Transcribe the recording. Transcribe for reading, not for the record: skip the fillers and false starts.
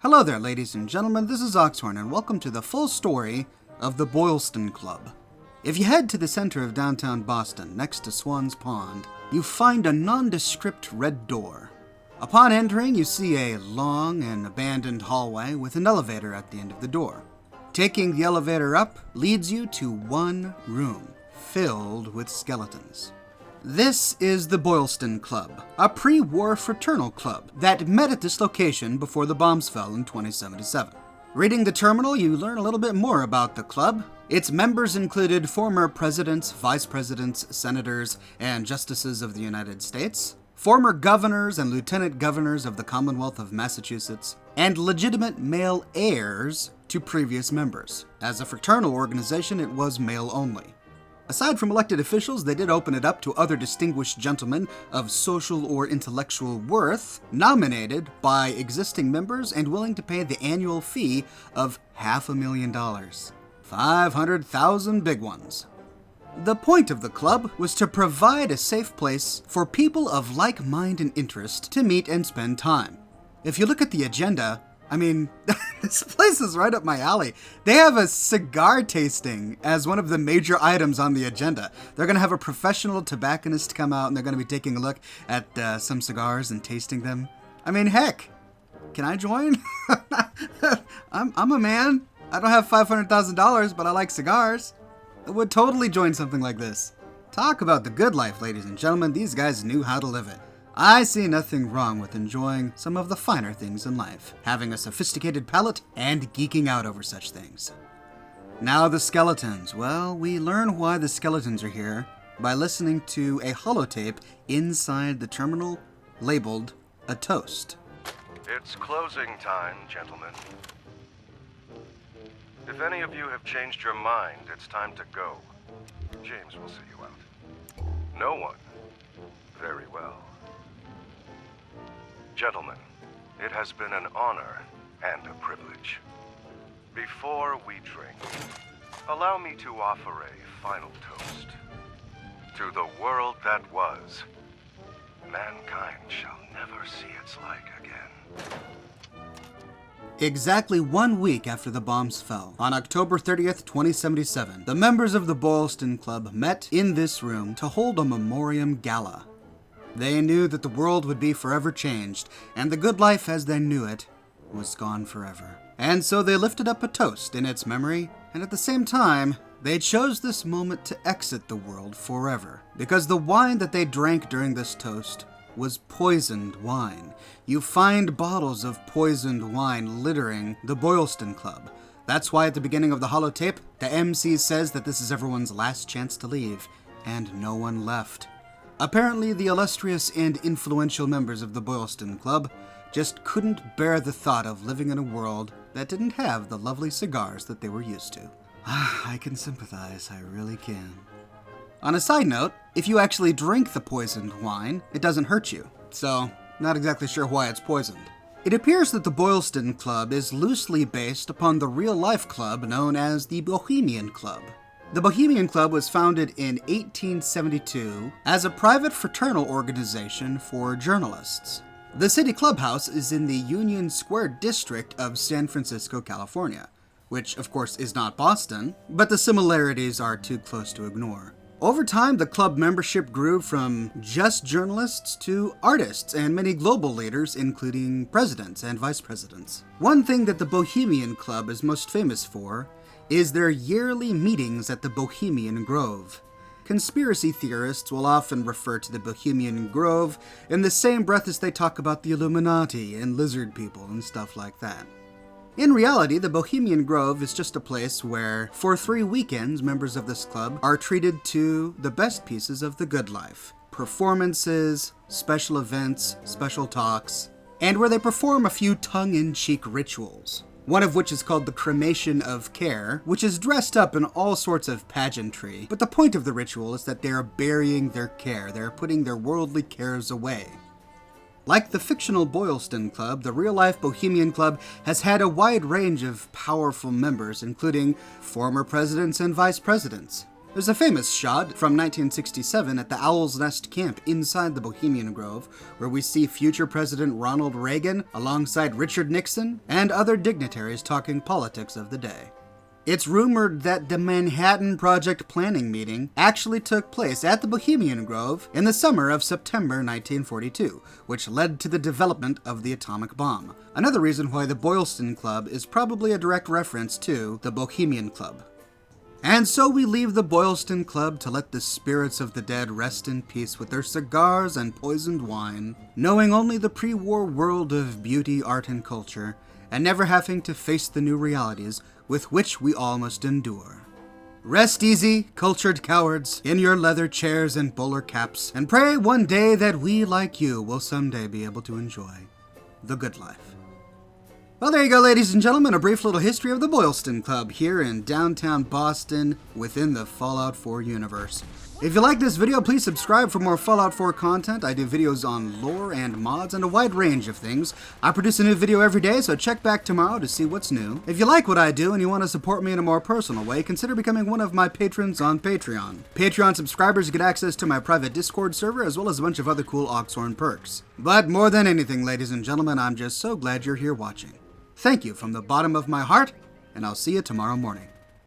Hello there, ladies and gentlemen, this is Oxhorn, and welcome to the full story of the Boylston Club. If you head to the center of downtown Boston, next to Swan's Pond, you find a nondescript red door. Upon entering, you see a long and abandoned hallway with an elevator at the end of the door. Taking the elevator up leads you to one room, filled with skeletons. This is the Boylston Club, a pre-war fraternal club that met at this location before the bombs fell in 2077. Reading the terminal, you learn a little bit more about the club. Its members included former presidents, vice presidents, senators, and justices of the United States, former governors and lieutenant governors of the Commonwealth of Massachusetts, and legitimate male heirs to previous members. As a fraternal organization, it was male only. Aside from elected officials, they did open it up to other distinguished gentlemen of social or intellectual worth, nominated by existing members and willing to pay the annual fee of $500,000. 500,000 big ones. The point of the club was to provide a safe place for people of like mind and interest to meet and spend time. If you look at the agenda, this place is right up my alley. They have a cigar tasting as one of the major items on the agenda. They're going to have a professional tobacconist come out and they're going to be taking a look at some cigars and tasting them. Heck, can I join? I'm a man. I don't have $500,000, but I like cigars. I would totally join something like this. Talk about the good life, ladies and gentlemen. These guys knew how to live it. I see nothing wrong with enjoying some of the finer things in life, having a sophisticated palate, and geeking out over such things. Now the skeletons. Well, we learn why the skeletons are here by listening to a holotape inside the terminal labeled A Toast. It's closing time, gentlemen. If any of you have changed your mind, it's time to go. James will see you out. No one? Very well. Gentlemen, it has been an honor and a privilege. Before we drink, allow me to offer a final toast. To the world that was, mankind shall never see its like again. Exactly 1 week after the bombs fell, on October 30th, 2077, the members of the Boylston Club met in this room to hold a memoriam gala. They knew that the world would be forever changed, and the good life as they knew it was gone forever. And so they lifted up a toast in its memory, and at the same time, they chose this moment to exit the world forever, because the wine that they drank during this toast was poisoned wine. You find bottles of poisoned wine littering the Boylston Club. That's why at the beginning of the holotape, the MC says that this is everyone's last chance to leave, and no one left. Apparently, the illustrious and influential members of the Boylston Club just couldn't bear the thought of living in a world that didn't have the lovely cigars that they were used to. I can sympathize, I really can. On a side note, if you actually drink the poisoned wine, it doesn't hurt you, so not exactly sure why it's poisoned. It appears that the Boylston Club is loosely based upon the real-life club known as the Bohemian Club. The Bohemian Club was founded in 1872 as a private fraternal organization for journalists. The city clubhouse is in the Union Square district of San Francisco, California, which of course is not Boston, but the similarities are too close to ignore. Over time, the club membership grew from just journalists to artists and many global leaders, including presidents and vice presidents. One thing that the Bohemian Club is most famous for is their yearly meetings at the Bohemian Grove. Conspiracy theorists will often refer to the Bohemian Grove in the same breath as they talk about the Illuminati and lizard people and stuff like that. In reality, the Bohemian Grove is just a place where, for 3 weekends, members of this club are treated to the best pieces of the good life. Performances, special events, special talks, and where they perform a few tongue-in-cheek rituals. One of which is called the Cremation of Care, which is dressed up in all sorts of pageantry. But the point of the ritual is that they are burying their care. They are putting their worldly cares away. Like the fictional Boylston Club, the real-life Bohemian Club has had a wide range of powerful members, including former presidents and vice presidents. There's a famous shot from 1967 at the Owl's Nest camp inside the Bohemian Grove, where we see future President Ronald Reagan alongside Richard Nixon and other dignitaries talking politics of the day. It's rumored that the Manhattan Project planning meeting actually took place at the Bohemian Grove in the summer of September 1942, which led to the development of the atomic bomb. Another reason why the Boylston Club is probably a direct reference to the Bohemian Club. And so we leave the Boylston Club to let the spirits of the dead rest in peace with their cigars and poisoned wine, knowing only the pre-war world of beauty, art, and culture, and never having to face the new realities with which we all must endure. Rest easy, cultured cowards, in your leather chairs and bowler caps, and pray one day that we, like you, will someday be able to enjoy the good life. Well, there you go, ladies and gentlemen, a brief little history of the Boylston Club here in downtown Boston within the Fallout 4 universe. If you like this video, please subscribe for more Fallout 4 content. I do videos on lore and mods and a wide range of things. I produce a new video every day, so check back tomorrow to see what's new. If you like what I do and you want to support me in a more personal way, consider becoming one of my patrons on Patreon. Patreon subscribers get access to my private Discord server as well as a bunch of other cool Oxhorn perks. But more than anything, ladies and gentlemen, I'm just so glad you're here watching. Thank you from the bottom of my heart, and I'll see you tomorrow morning.